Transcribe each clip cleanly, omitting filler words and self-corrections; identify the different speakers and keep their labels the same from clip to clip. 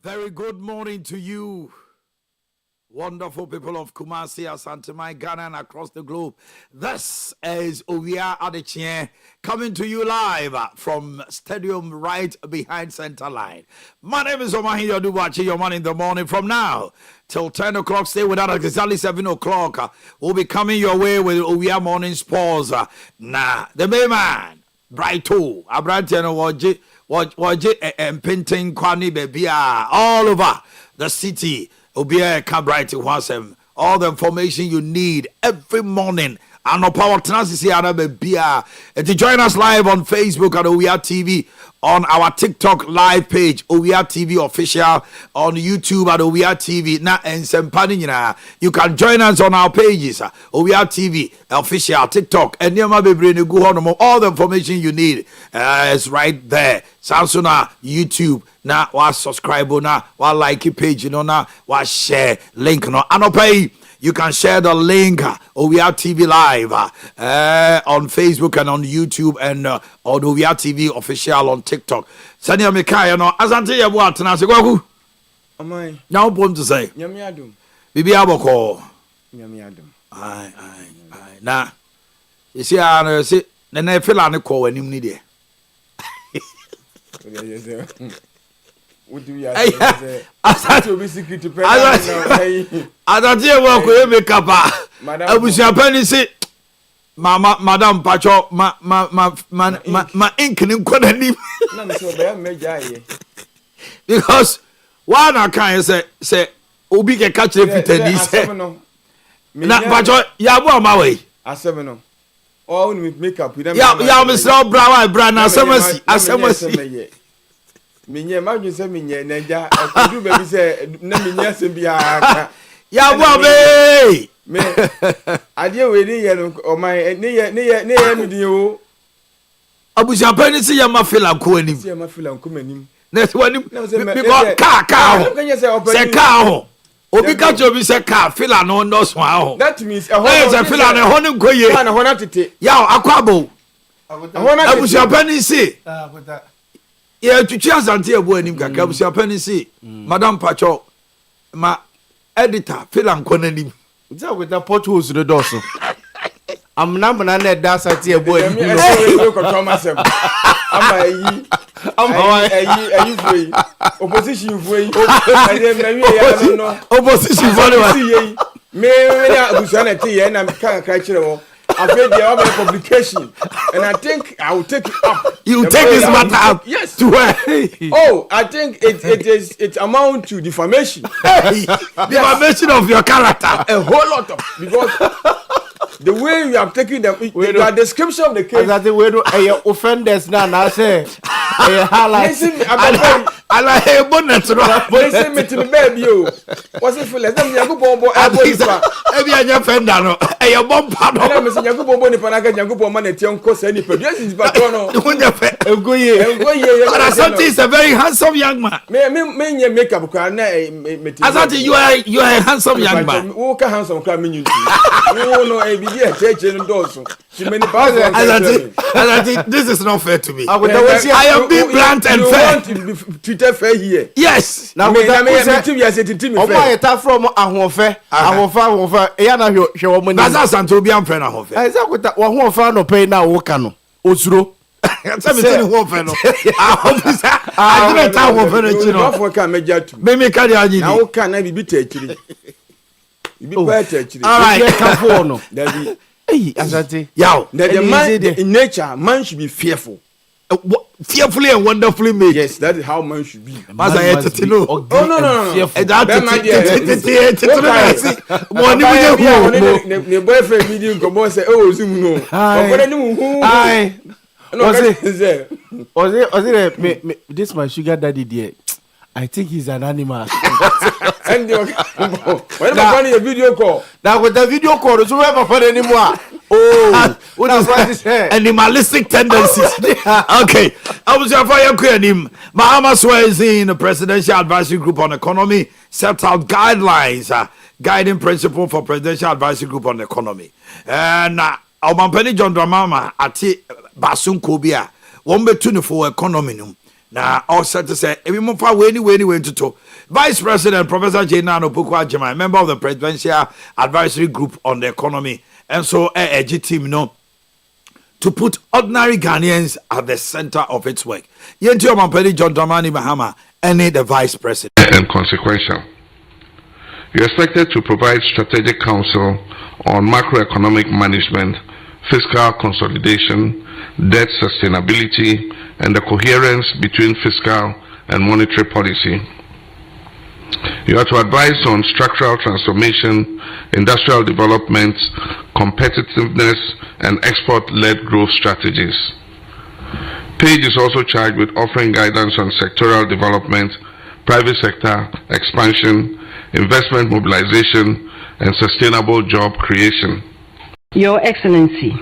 Speaker 1: Very good morning to you, wonderful people of Kumasi, Asante, Ghana, and across the globe. This is Owia Ade Kyeɛ coming to you live from stadium right behind center line. My name is Omanhene Yaw Adu-Boakye, your man in the morning. From now till 10 o'clock, stay with us exactly 7 o'clock. We'll be coming your way with Owia Morning Sports. The main man, Brighto, Abrantiano Waji. Painting Kwani baby all over the city. Obia can bright wasem. All the information you need every morning. And no power transit baby. To join us live on Facebook at Owia TV, on our TikTok live page, Owia TV official, on YouTube at Owia TV. Na and Sempanina. You can join us on our pages, Owia TV official, TikTok, and all the information you need is right there. Samsung YouTube na wa subscribe na wa like page na wa share link no anopay. You can share the link Owia TV live on Facebook and on YouTube and on Owia TV official on TikTok. Sanya Mikaya no asante ye bo atena se kwaku.
Speaker 2: Amai.
Speaker 1: Now bom to say.
Speaker 2: Nyame adum.
Speaker 1: Bibi aboko.
Speaker 2: Nyame adum.
Speaker 1: Ai. Na. You see na se na feel na ko wanim ni de.
Speaker 2: What do you have? To be secret to pay.
Speaker 1: I don't hear what we make up. I was your penny say, Madam Pacho, my ink and because one I can't say, Obi can catch everything. He said, not Pacho, Yabu my way.
Speaker 2: I 7 all with makeup with them.
Speaker 1: Yeah, Mr. Brown, I
Speaker 2: Minye maju se minye neja akudu baby se na minye se bia
Speaker 1: ya bobe
Speaker 2: me ade we ni ye no oman ne ye mi din o
Speaker 1: abusia pani se ya mafila ko anim
Speaker 2: se ya mafila ko manim
Speaker 1: na se wanim because car se car ho obi ka jo bi se car fila no ndo so ho
Speaker 2: that means
Speaker 1: e ho se fila no ho ne nkoye
Speaker 2: na ho na tete
Speaker 1: ya akwabo abusia pani se yeah, to chance until a boy named Kakabus Penny see, Madame Pacho, my editor, Phil and Connery.
Speaker 3: With the potholes to the dorsal. I'm not an net that's at your boy. I'm free. Opposition free.
Speaker 1: Opposition free.
Speaker 2: And I'm kind of I've read the publication, and I think I will take it up.
Speaker 1: You take this matter up?
Speaker 2: Yes.
Speaker 1: To where?
Speaker 2: Oh, I think it amount to defamation.
Speaker 1: Defamation of your character.
Speaker 2: A whole lot of, because the way you have taken them, the description of the case.
Speaker 3: That the way to offenders now, I say,
Speaker 2: listen,
Speaker 1: I like a bonnet.
Speaker 2: Listen me to the baby. What's it for? Let them go bomb.
Speaker 1: Every other offender, a bomb pad.
Speaker 2: I'm saying, you go bomb in Panaga, you go bomb and young cost any produces, but no.
Speaker 1: Asante is a very handsome young man.
Speaker 2: Me makeup can
Speaker 1: Asante, you are a handsome young man.
Speaker 2: Walk a handsome community. No, a big church and also.
Speaker 1: Asante, this is not fair to me. I am being blunt and fair.
Speaker 2: Twitter fair here.
Speaker 1: Yes.
Speaker 2: Now we are team.
Speaker 3: Oh, my attack from Ahofe. Yana, your woman.
Speaker 1: That's Asante Obi and friend Ahofe.
Speaker 3: I said, with that one fan of pay now, Okano. Osuro.
Speaker 1: I didn't tell one friend. Maybe can
Speaker 2: now can I be beat? You be better.
Speaker 3: All right, come on. Hey, Asante.
Speaker 1: Yow.
Speaker 2: The man in nature, man should be fearful.
Speaker 1: Fearfully and wonderfully made.
Speaker 2: Yes, that is how man should be.
Speaker 1: As I had to know.
Speaker 2: Oh no. The boyfriend video come on say, oh Zoom no.
Speaker 3: Hi. Was it this my sugar daddy dear? I think he's an animal.
Speaker 2: And when a video call.
Speaker 3: Now with the video call, so never for anymore. Oh, what is what
Speaker 1: animalistic tendencies. Okay, I was your fire queen. Mahama swears in the Presidential Advisory Group on Economy set out guidelines, guiding principle for Presidential Advisory Group on Economy. And Omanhene John Dramama ati Basun Kobia, one be 24 economy. Now, all set to say, if you move far, way to Vice President Professor Ade Kyeɛ, member of the Presidential Advisory Group on the Economy, and so a team, to put ordinary Ghanaians at the center of its work. Yenti Omanhene John Dramani Mahama, the Vice President.
Speaker 4: And consequential. You're expected to provide strategic counsel on macroeconomic management, fiscal consolidation, debt sustainability, and the coherence between fiscal and monetary policy. You are to advise on structural transformation, industrial development, competitiveness, and export-led growth strategies. Page is also charged with offering guidance on sectoral development, private sector expansion, investment mobilization, and sustainable job creation.
Speaker 5: Your Excellency,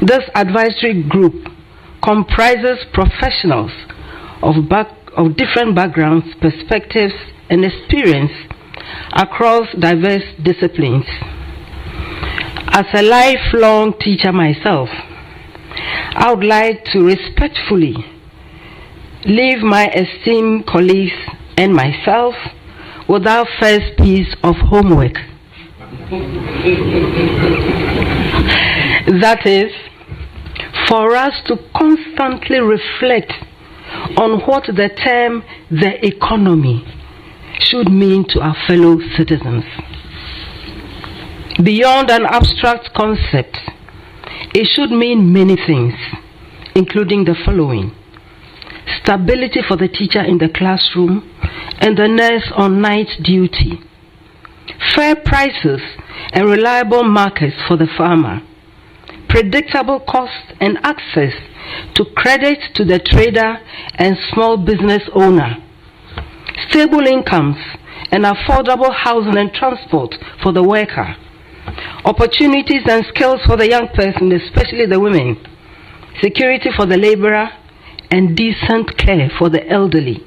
Speaker 5: this advisory group comprises professionals of different backgrounds, perspectives, and experience across diverse disciplines. As a lifelong teacher myself, I would like to respectfully leave my esteemed colleagues and myself with our first piece of homework. That is, for us to constantly reflect on what the term the economy should mean to our fellow citizens. Beyond an abstract concept, it should mean many things, including the following: stability for the teacher in the classroom and the nurse on night duty, fair prices and reliable markets for the farmer, predictable costs and access to credit to the trader and small business owner, stable incomes and affordable housing and transport for the worker, opportunities and skills for the young person, especially the women, security for the laborer, and decent care for the elderly.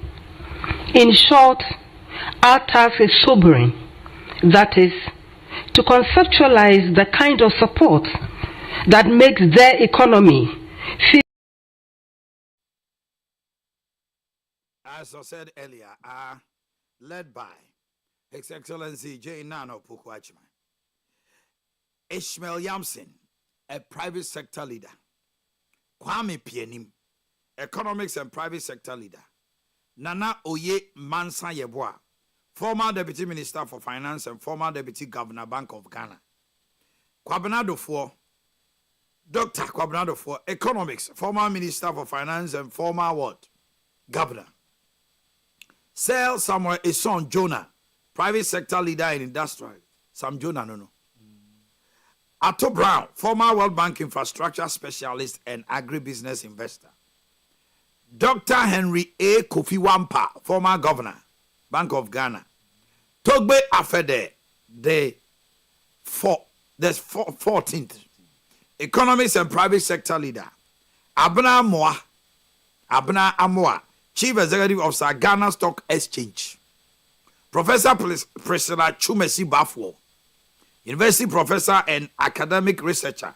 Speaker 5: In short, our task is sobering. That is, to conceptualize the kind of support that makes their economy feel.
Speaker 1: As I said earlier, led by His Excellency J. Nano Pukwachima, Ishmael Yamson, a private sector leader, Kwame Pienim, economics and private sector leader, Nana Oye Mansa Yeboah, former Deputy Minister for Finance and former Deputy Governor, Bank of Ghana, Kwabena Dufo, Dr. Kwabena Dufo, economics, former Minister for Finance and former what? Governor. Sir Samuel Eson Jonah, private sector leader in industrial. Sam Jonah, no. Atto Brown, former World Bank infrastructure specialist and agribusiness investor. Dr. Henry A. Kofi Wampa, former governor, Bank of Ghana. Togbe Afede, the 14th. Economics and private sector leader. Abna Amoa, Chief Executive Officer, Ghana Stock Exchange. Professor Priscilla Chumesi Bafwo, University Professor and Academic Researcher.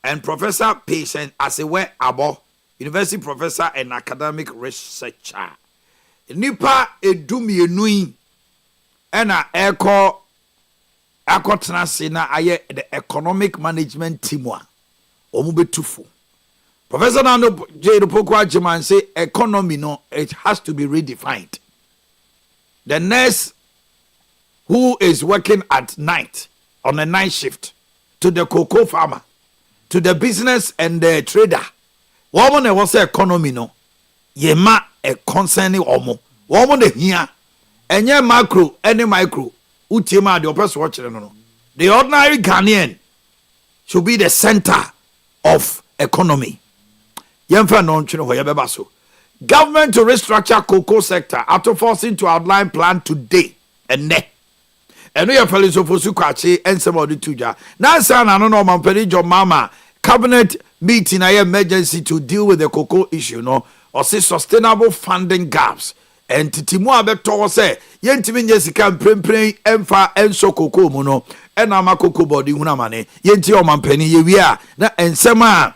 Speaker 1: And Professor Patient Asewe Abo, University Professor and Academic Researcher. Nipa Edumi Enui, Ena Eko Tenasina Aye, the Economic Management Teamwa, Omubetufu. Professor Nando J. Adu-Boakye say economy, no, it has to be redefined. The nurse who is working at night on a night shift, to the cocoa farmer, to the business and the trader, woman was economy, no, yema a concerning omo, woman the here, and ye macro, any micro, utima the oppressed watcher, no. The ordinary Ghanaian should be the center of economy. Government to restructure cocoa sector after forcing to outline plan today and ne. And we are fellows of Osukwachi and some of the tuja. Now, son, I don't know, Omanhene Mama cabinet meeting a emergency to deal with the cocoa issue, no, or say sustainable funding gaps. And Titimu Abeto say, Yentimin Jessica Prem Emfa and so cocoa mono, and Ama cocoa body unamane, Yenti Omanhene Yaw na and Sema.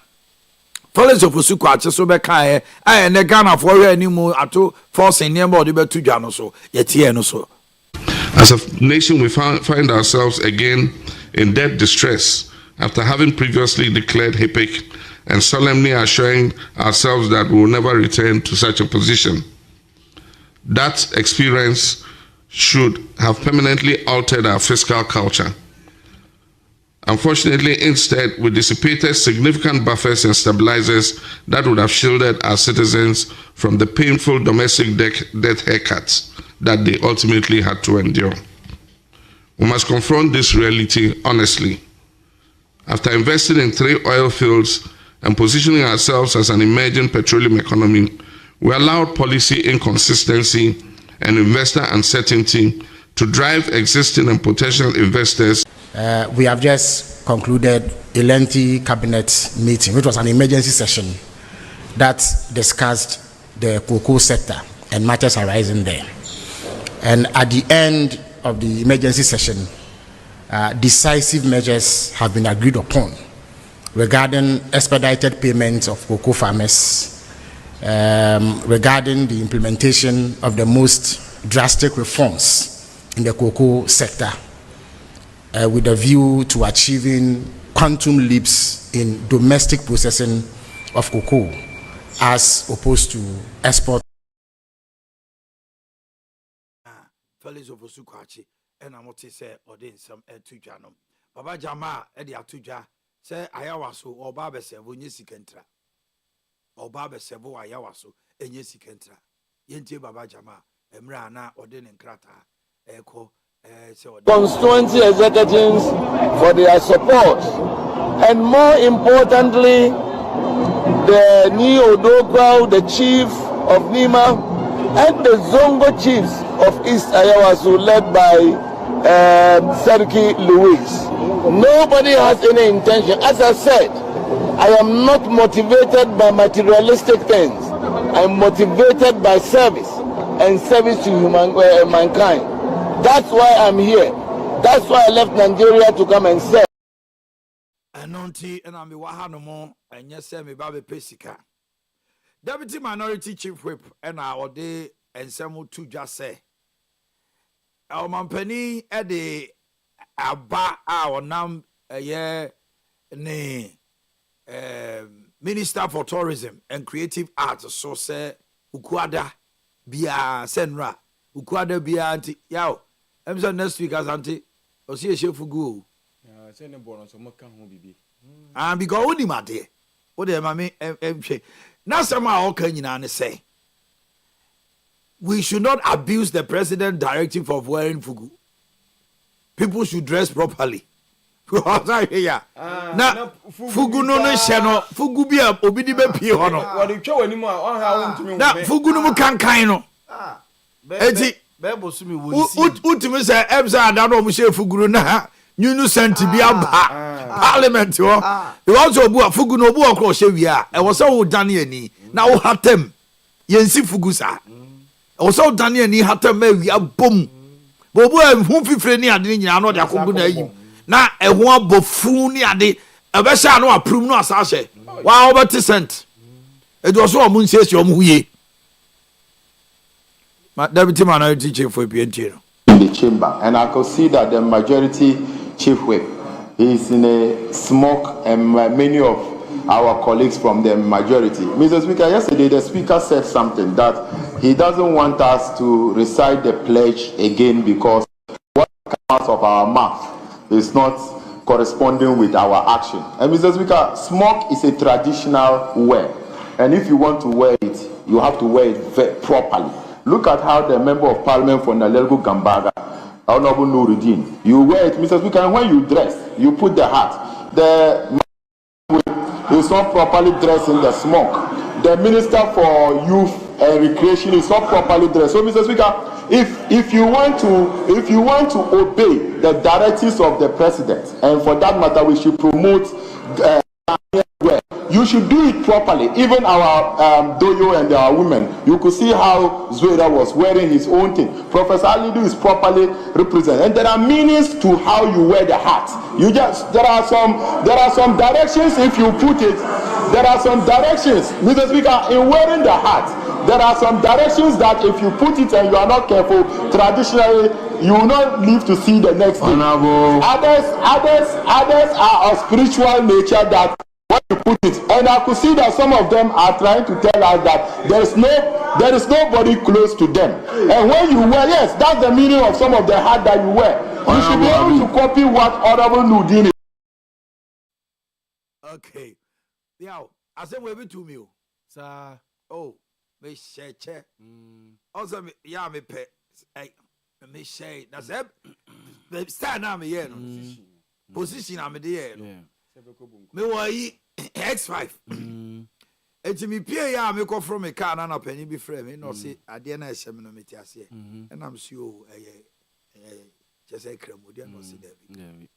Speaker 1: Fellas of Usukwache so be kae and the Ghana for anymore ato forcing near more to Jano so yet here no so.
Speaker 4: As a nation, we find ourselves again in debt distress after having previously declared HIPIC and solemnly assuring ourselves that we will never return to such a position. That experience should have permanently altered our fiscal culture. Unfortunately, instead, we dissipated significant buffers and stabilizers that would have shielded our citizens from the painful domestic debt haircuts that they ultimately had to endure. We must confront this reality honestly. After investing in 3 oil fields and positioning ourselves as an emerging petroleum economy, we allowed policy inconsistency and investor uncertainty to drive existing and potential investors.
Speaker 6: We have just concluded a lengthy cabinet meeting, which was an emergency session that discussed the cocoa sector and matters arising there. And at the end of the emergency session, decisive measures have been agreed upon regarding expedited payments of cocoa farmers, regarding the implementation of the most drastic reforms in the cocoa sector, with a view to achieving quantum leaps in domestic processing of cocoa as opposed to export.
Speaker 1: Fellas of Usukwache and I'm what say or then some to Janum. Baba Jama Eddie Atuja say Ayawaso or Baba Sevo Yesikentra or Baba Sebo Ayawaso and Yesikentra. Yente Baba Jama Emrana or then in Krata Echo.
Speaker 7: Constituency executives for their support, and more importantly, the Neo-Dogwao, the chief of Nima, and the Zongo chiefs of East Ayawaso, led by Seriki Louis. Nobody has any intention. As I said, I am not motivated by materialistic things. I'm motivated by service and service to mankind. That's why I'm here. That's why I left Nigeria to come and serve.
Speaker 1: And I'm Wahanomo, and yes, me Babe Pesika. Deputy Minority Chief Whip, and our day, and some to just say. Our Mampeni, Ade Aba, our nam, a year, Minister for Tourism and Creative Arts, so say, Ukwada, Bia Senra, Ukwada Bia Anti, Yao. I'm saying next week as Auntie, or see a chef for go. And because only my dear, what am I mean? Now, somehow, can you say we should not abuse the president directive of wearing fugu. People should dress properly. Now, fugu no shano, fugu be a obidi be pie hono. Now, fugu no can kaino. Ultimate say Ebza Adano Mushe Fuguru na Nunu senti bi aba Parliament you also bu Fugu no bu akro hye e was so dane ani na wo hatem yensi Fugu sa e was so dane ani hatem ma wi abom bo bu hu fifire ni ade nyina no de akogu na ayim na e ho abofu ni ade e be sha no aprum no asa hye wa over cent e do so omun sesi omu huye. Deputy Minority Chief Whip in
Speaker 8: the chamber, and I could see that the majority chief whip is in a smoke, and many of our colleagues from the majority. Mr. Speaker, yesterday the speaker said something that he doesn't want us to recite the pledge again because what comes out of our mouth is not corresponding with our action. And Mr. Speaker, smoke is a traditional wear, and if you want to wear it, you have to wear it properly. Look at how the member of parliament for Nalelgo Gambaga, Honorable Nuruddin, you wear it, Mr. Speaker, and when you dress, you put the hat. The is not properly dressed in the smoke. The Minister for Youth and Recreation is not properly dressed. So, Mr. Speaker, if you want to obey the directives of the president, and for that matter, we should promote you should do it properly. Even our doyo and our women, you could see how Zuera was wearing his own thing. Professor Alidu is properly represented, and there are meanings to how you wear the hat. There are some directions. If you put it, there are some directions, Mr. Speaker, in wearing the hat. There are some directions that if you put it and you are not careful, traditionally you will not live to see the next day. Others are of spiritual nature that when you put it, and I could see that some of them are trying to tell us that there is nobody close to them. And when you wear, yes, that's the meaning of some of the hat that you wear. You should be able to copy what Honorable Nudin is.
Speaker 1: Okay. Now, I said, we're to me. Sir. Oh, me share. Also, yeah, me pay. Me share. That's it. The stand now, me here. Position, I'm there. Me wa X5. Enti me pie ya me ko from me car na pani bi frame me no say ade na ehye me no meti ase and am see o just kremodi no say there bi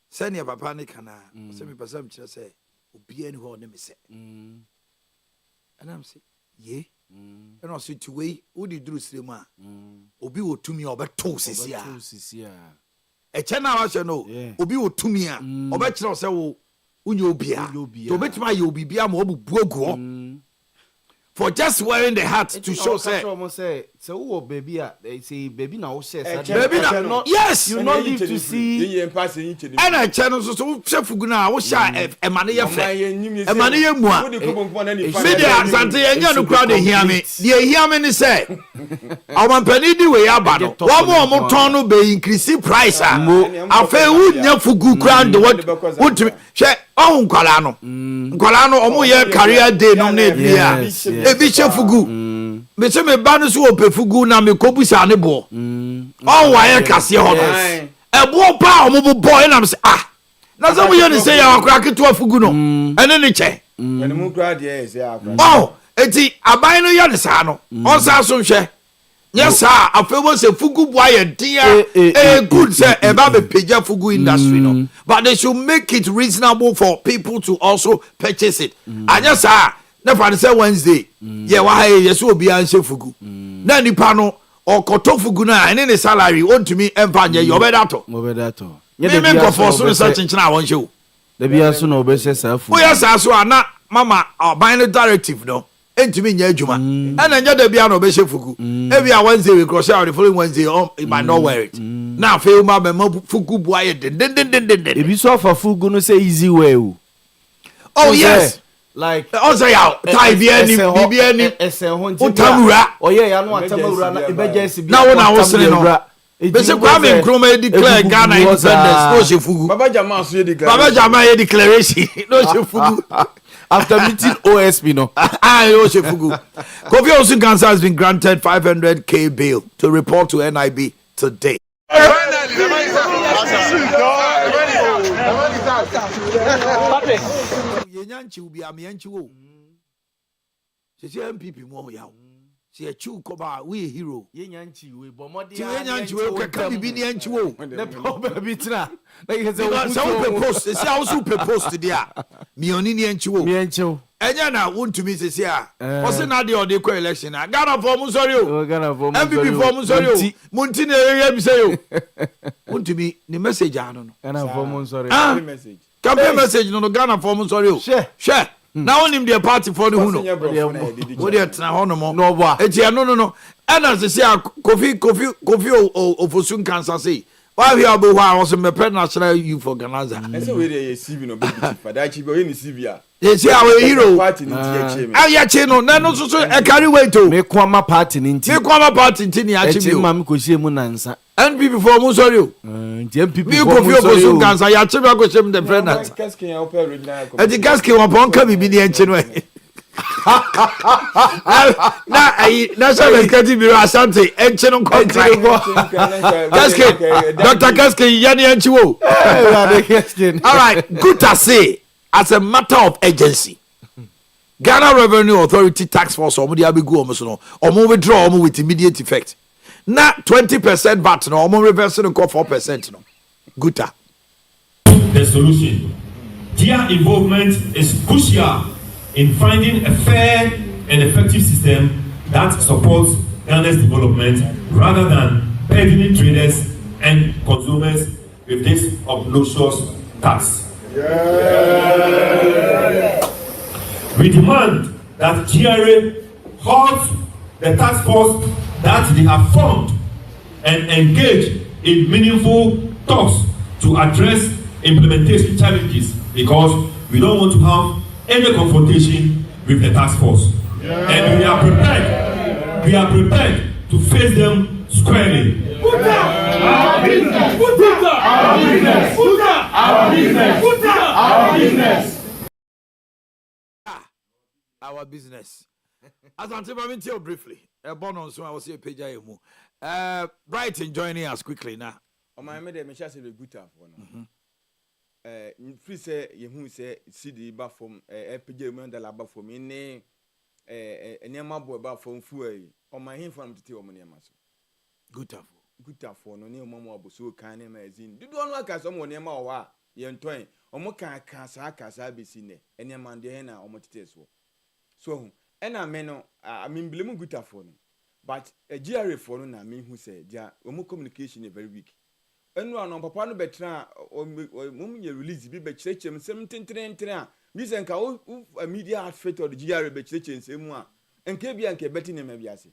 Speaker 1: send your papa ne kana say me person kire say obi ani ho ne me say and am say ye and no say to we wo di duru sire mu a obi wo tumi obeto sisia eche na wa hye no obi wo tumi a obekire say wo unyo obia to betima ye obibia ma obubu oguo for just wearing the hat to show say
Speaker 3: wo baby say baby na wo share
Speaker 1: baby na yes
Speaker 3: you not live to see
Speaker 1: and a channel so chefugu na wo sha emane ye fe emane ye mu a media sante enya no crowd ehia me de ehia me ni say awonpani di we aba no wo mo ton no be increase price a afa wunya fugu crowd what hwe nkwala no omo ye career day no na bia ebi chefugu me se me ba no so opefugu na me kobusa ne bo wa ye kase ho no ebo pa omo boy na me se na so mo ye ni se ya akwa keto afugu no ene ne che
Speaker 2: ene mu kra de se akwa
Speaker 1: eti aban no ye ne sa no on sa so hwe yes sir afewo se fugu boy ye dia good say eba be page fugu industry no but they should make it reasonable for people to also purchase it and yes sir na fa say Wednesday ye wa ha ye so obi an she fugu na nipa no okoto fugu na ene ne salary ontumi empa nye yo bedato me go for so research nchina won she o
Speaker 3: da bia so na obese sa fu
Speaker 1: o yes so ana mama binary directive no entumi nya adwuma ana nya da bia na obese fugu e bia Wednesday we cross out the following Wednesday it might not wear it na fe ma be fugu boy den
Speaker 3: e bi so for fugu no say easy way o
Speaker 1: oh yes
Speaker 3: like
Speaker 1: also ya tie bia ni bibia ni utamura
Speaker 3: oye ya no atamura na emergency
Speaker 1: na wo sene no bese kwa me nkroma declare Ghana independence no she fugu
Speaker 2: baba jama so ye
Speaker 1: declaration no she fugu
Speaker 3: after meeting OSP no
Speaker 1: no she fugu Kofi Osunkansa has been granted 500k bail to report to NIB today. Yenyanchi ubi amiyanchi wo. She MPP mo ya. She a chu koba we hero.
Speaker 3: Yenyanchi we bomodi.
Speaker 1: Yenyanchi we ka bibi ni yanchi wo.
Speaker 3: The problem bitra.
Speaker 1: Like say post, say also post there. Mi oni ni yanchi wo.
Speaker 3: Mi yanchi wo.
Speaker 1: Enya na wontumi sese a. O se na de o de ko election na. Ghana for mu sorry o.
Speaker 3: Ghana for mu
Speaker 1: MPP for mu sorry o. Munti na area bi say o. Wontumi ni message ano no.
Speaker 3: Ghana for mu sorry.
Speaker 2: Message.
Speaker 1: Campaign message no Ghana for mu sorry o. Share. Now on him the party for the who no. What dey tna ho no mo.
Speaker 3: No boa.
Speaker 1: Eti no. Ena se say Kofi Osunkansa say. Why we abo wa was me national youth organizer.
Speaker 2: I say we dey CV no baby for that chief we ni CV a.
Speaker 1: They say our hero.
Speaker 2: Party ni tie me.
Speaker 1: Ya che no na no so e carry weight o.
Speaker 3: Me kwama party ni nti.
Speaker 1: Me kwama party nti ni achi
Speaker 3: mi o. Mam ko sie mu nansa.
Speaker 1: NPP for mu sorry o.
Speaker 3: Nti MPP
Speaker 1: for mu sorry. Me Kofi Osunkansa ya che me ko sem the friend nansa.
Speaker 2: Casque ya open original.
Speaker 1: Eti casque wa pon ka bibi ni enche no. National Executive Bureau Asante enche no contract. Casque Dr. Casque yani enche wo. All right, good to say. As a matter of urgency, Ghana Revenue Authority Tax Force omo di abegu omo so no omo withdraw omo with immediate effect. Na 20% VAT no omo reverse no 4% no. Guta.
Speaker 9: The solution. Their involvement is crucial in finding a fair and effective system that supports Ghana's development rather than burdening traders and consumers with this obnoxious tax. we demand that GRA halt the task force that they have formed and engage in meaningful talks to address implementation challenges, because we don't want to have any confrontation with the task force. Yeah. And we are prepared to face them squarely.
Speaker 7: Our business. Our business. Our business. Our business.
Speaker 1: Our business. As I'm telling you briefly, born on so I will see a page. Brighton joining us quickly now.
Speaker 2: On my made me just a good time for free say you who say CD bar from PJ man the laba for me ne near boy bar from Fue on my hand from the tea on maso.
Speaker 1: Good time
Speaker 2: for no near mamma so kind magazine. Do not like us someone near my wa yen twain or more casa be seen any man the henna or motites. So and I meno I mean blame good for no. But a GRA for no I mean who said yeah more communication is very weak. And one on papa no betra or moment you release be betch him 17 this and a media outfit or the GRA betch and same one and KB and betting him abiasi.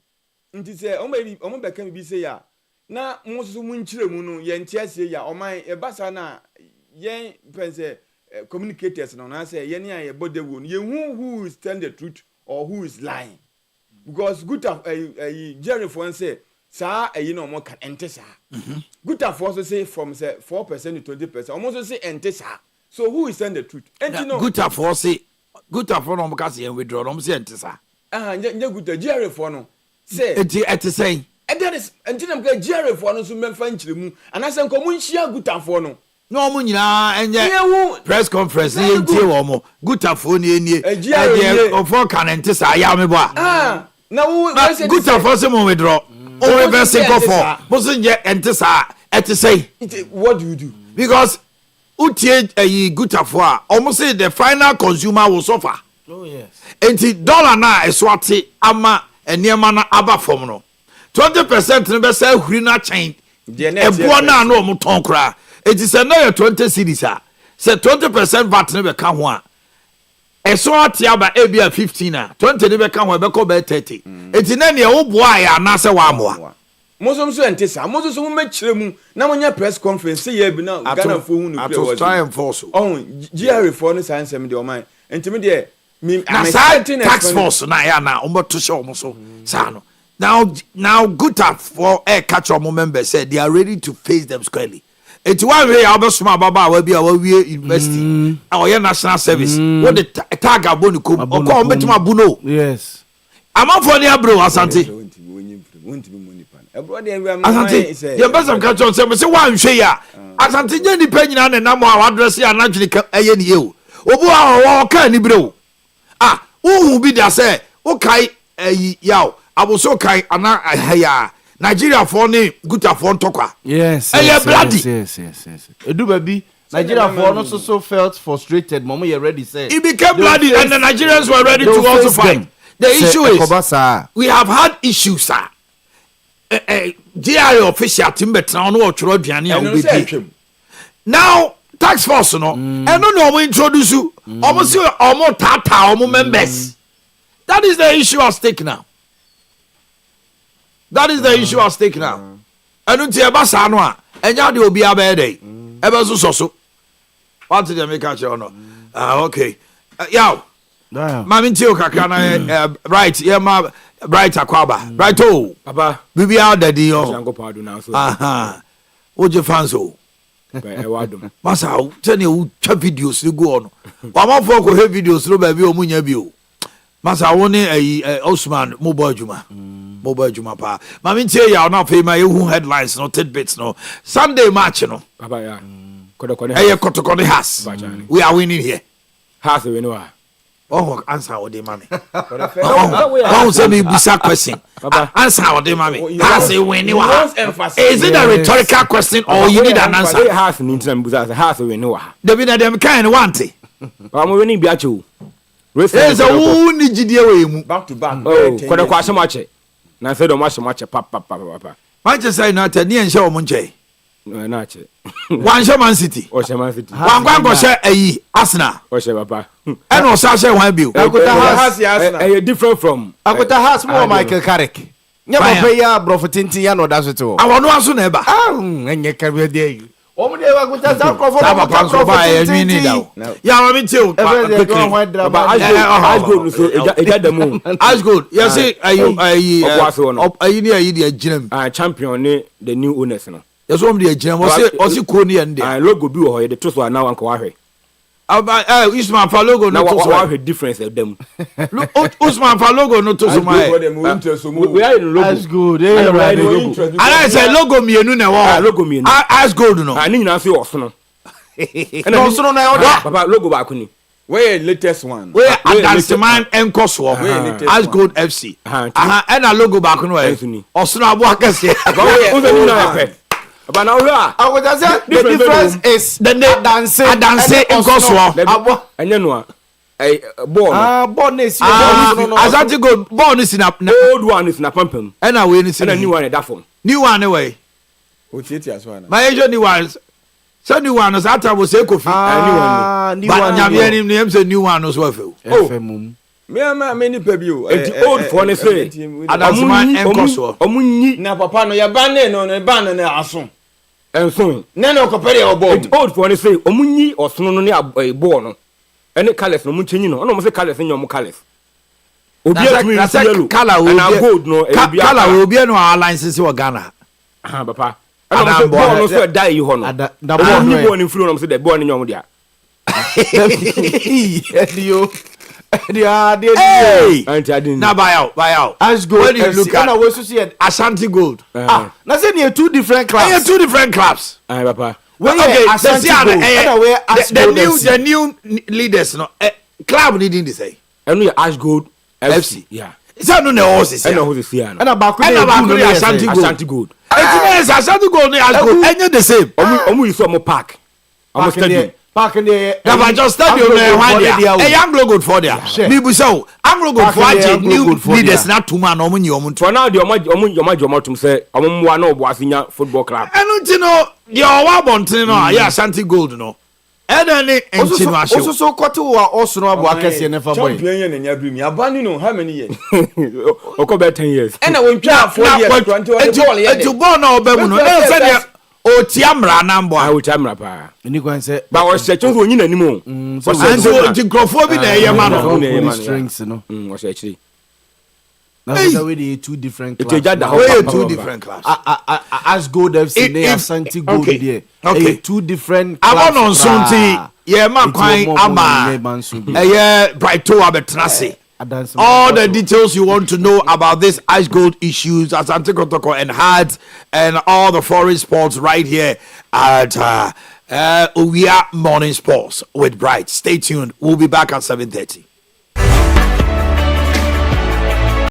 Speaker 2: And to say, oh, maybe Omba can be say ya. Now, most of Munchremuno, yen Chessia, ya, or my a basana, yen pense communicators, and I say, yen, a body wound, ye who is telling the truth or who is lying. Because good of a Jerry for say, sir, you know, more can enter, sir. Good of also say from 4% to 20%, almost say enter, sir. So who is telling the truth? And you know,
Speaker 1: good of for say, good of for no Mocassi and withdraw, enter, sir.
Speaker 2: Good Jerry for no. Say,
Speaker 1: at the same.
Speaker 2: And that is until I'm going Jerry for no so French and I said, come on, share good time for no.
Speaker 1: No, Munya, and yet, press conference, good phone in a for can enter, Yamaba.
Speaker 2: Ah, now,
Speaker 1: good for some withdraw. Oh, reverse for wasn't yet enter, at the say.
Speaker 2: What do you do?
Speaker 1: Because Utie a good for almost say the final consumer will suffer.
Speaker 3: Oh, yes.
Speaker 1: And the dollar now is what ama. And near mana aba from no 20% never say Hurina chain. A buona no muton cra. It is another 20 cities. Say 20% VAT never come one. A sort yaba ABA 15, 20 never come where Beko be 30. It's in any old boy and Nasa Wamwa.
Speaker 2: Most of them say, most of them make them now when your press conference say, yeah, but now Ghana phone.
Speaker 1: I was trying force.
Speaker 2: Oh, GRA for the science and the mind. And to me, there.
Speaker 1: Tax force na ya na to show so sano now good for air catch on members said they are ready to face them squarely. It's one way Albert Baba will be our university our national service what the tag abonikum or call betuma buno.
Speaker 3: Yes,
Speaker 1: I'm up for near bro Asante Asante your best of catch on say one share Asante Jenny Penny and number address ya naturally ayen you obu a kan ni bro. Ah, who be there say, okay, yaw, I was okay, and Nigeria for ne good for tokwa.
Speaker 3: Yes, yes. Do baby, Nigeria for also so felt frustrated. Mama, you ready say?
Speaker 1: It became bloody, and the Nigerians were ready to also fight. The issue is, we have had issues, sir. GRA official timber town or Chorodiani. Now. Tax force no and no introduce you almost more tata almost members. That is the issue at stake now. And until Abasa no and ya de obi abede ebe so what did they make out no okay yaw mami ntio kakra na right yeah ma right akwaba right oh papa bibi out daddy yo aha oje fans oh Masa, tell you, videos you go on. Wama for ko videos no baby o munya bi o. Masa woni Osman mobile juma pa. Mami ntie ya na fe ma yehu headlines no tidbits no. Sunday match no.
Speaker 10: Baba ya.
Speaker 1: Kotokone has. We are winning here.
Speaker 10: Has we know.
Speaker 1: Oh, answer what they mommy. Oh, say me bisa question. Answer what they mommy. Has we winning? Is it a rhetorical question or you need an answer?
Speaker 10: Has ni ntram buza. Has we know.
Speaker 1: David na dem kind want it.
Speaker 10: Ba mo winning bia cho.
Speaker 1: Is a who ni jidie we mu.
Speaker 2: Back to back.
Speaker 10: Oh, kwada kwa match. Na say do match pap.
Speaker 1: Manchester United ni enhye o mo nche.
Speaker 10: Nache.
Speaker 1: One Man City.
Speaker 10: Or Man City.
Speaker 1: One go share a Arsenal.
Speaker 10: Or Papa.
Speaker 1: And also share one bill.
Speaker 10: Different from.
Speaker 3: Akota has more Michael Carrick. Nyama pe ya brofotinti ya no da so to.
Speaker 1: Awon no aso na eba.
Speaker 3: Enye kawe dey. Omo dey wa kuta za crofo
Speaker 1: na papa so ba e nwini da. Ya ma mi tie o.
Speaker 10: Baba ice gold so eja da mu.
Speaker 1: Ice gold. You see ayi ni ayi dey aginam.
Speaker 10: Champion ni the new owners no.
Speaker 1: Yes o dey aginam. O si kro ni en dey.
Speaker 10: Logo bi wo ho dey to so na wan ko wa hwe.
Speaker 1: Usman fa logo no to so
Speaker 10: wa difference of them.
Speaker 1: Usman fa logo no to so my.
Speaker 10: We are in logo.
Speaker 3: That's good.
Speaker 1: And I say logo mienu na wo.
Speaker 10: Logo mienu.
Speaker 1: Ice gold no.
Speaker 10: Ani nyina so oso no.
Speaker 3: No so no order.
Speaker 10: Papa logo ba ko ni.
Speaker 2: Where latest one?
Speaker 1: Where Adance Man Enkoso. Ice Gold FC. And a logo ba ko no e. Oso na abo akase.
Speaker 10: Who say na pe? But now
Speaker 3: I would say the difference is
Speaker 1: the Adance Enkoso.
Speaker 10: Enye no ball.
Speaker 3: Ball is
Speaker 1: Asante Gold ball is in
Speaker 10: old one is na pampam.
Speaker 1: And a way is
Speaker 10: in a new one that form.
Speaker 1: New one away.
Speaker 2: Otiti as one.
Speaker 1: My agent new ones. So new one as ata was Ekofi.
Speaker 10: New one.
Speaker 1: But nyame name say new one as well.
Speaker 3: FM.
Speaker 2: Me many pebio.
Speaker 10: Old for ne say.
Speaker 1: Adance Man Enkoso.
Speaker 10: Omunyi
Speaker 2: na papa no ya ban no ban na aso.
Speaker 10: Enso.
Speaker 2: Na no kopere obo.
Speaker 10: Old for ne say omunyi osono no ne ball no. Ene colors no munchenyi no. Ono mo say colors nyom colors. Obi atumi yellow.
Speaker 1: Color
Speaker 10: na gold no.
Speaker 1: Color obi no our license wo Ghana.
Speaker 10: Papa. Ano ball no so die ho no.
Speaker 3: Da ball
Speaker 10: no ball ni flu no mo say the ball ni nyom dia.
Speaker 1: Hey! Now buy out.
Speaker 3: Ice Gold.
Speaker 1: When you look at
Speaker 3: we see
Speaker 1: Ashanti Gold.
Speaker 3: Now say near two different clubs.
Speaker 1: Two different clubs.
Speaker 10: Papa.
Speaker 1: Okay,
Speaker 3: Ashanti Gold.
Speaker 1: The new leaders no club needing to say.
Speaker 10: And we Ash Gold
Speaker 1: FC.
Speaker 10: Yeah.
Speaker 1: Is that no horses?
Speaker 10: I know who is here.
Speaker 3: And about
Speaker 1: Ashanti Gold. Ashanti Gold and Ash Gold. And the same.
Speaker 10: Omu you saw mo park. Almost study.
Speaker 3: Park in the
Speaker 1: just stadium a young logo for there. People say Anglo Gold for new leaders not two man omu
Speaker 10: for now the omu say omu wa no Boasinya football club.
Speaker 1: And you know the owa bontin no ya Ashanti Gold no. And then enchino asho.
Speaker 3: Also so kwatu wa also no abo akese never boy.
Speaker 2: Champion yen nya brim. Abani no how many years?
Speaker 10: Okobe 10 years.
Speaker 2: And I won 4 years 20 ball yen.
Speaker 1: To ball no obe mu no. Na say o tiamra na mbo
Speaker 10: a o tiamra pa
Speaker 3: ni kwan say
Speaker 10: ba o se chonso onyi nanimu
Speaker 1: so anso nkrofo bi na eye ma no
Speaker 3: strings no
Speaker 10: o se chiri
Speaker 3: na so we dey two different clubs
Speaker 1: two different clubs
Speaker 3: as Gold FC dey Ashanti Gold there
Speaker 1: okay
Speaker 3: two different clubs
Speaker 1: abono nsunti ye ma kwan ama eye brighto abetrase. All the details you want to know about this Ice Gold issues as Antikotoko and Hearts and all the foreign sports right here at Owia Morning Sports with Bright. Stay tuned. We'll be back at 7:30.